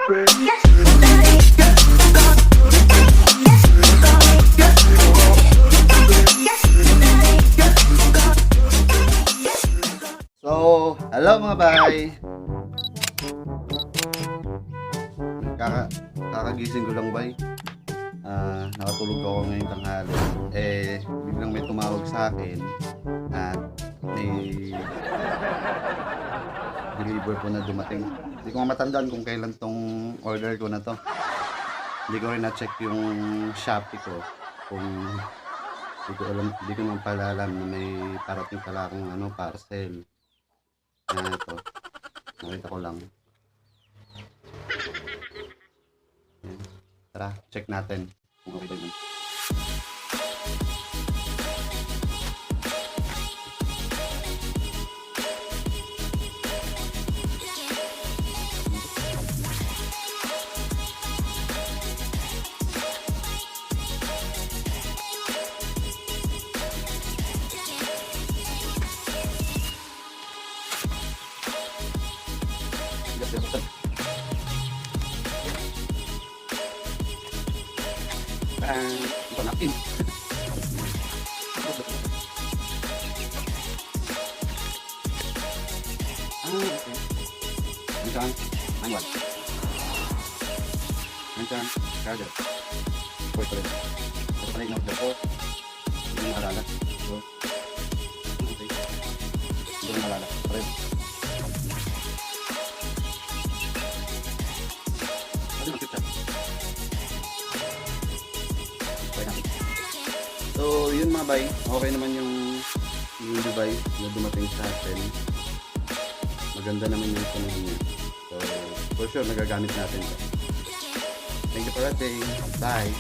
So, hello mga bay! Kakagising ko lang bay. Nakatulog ako ngayong tanghali. Biglang may tumawag sa akin at may deliver po na dumating. Hindi ko matandaan kung kailan tong order ko na to. Hindi ko rin na-check yung Shopee ko kung hindi ko naman pala alam na may parating pala akong parcel. Ito. Nakita ko lang. Ayan. Tara, check natin kung okay din. Ito natin. Okay. Nandiyan, manual. Nandiyan, charger. Port ko rin. Ito pala yung order ko. Hindi mo malala. So, okay. Hindi mo malala. Pare. Pwede mag-tip. So, yun mga bay, okay naman yung device na dumating sa atin. Maganda naman yung tunog niya. So, for sure, nagagamit natin ito. Thank you for watching. Bye!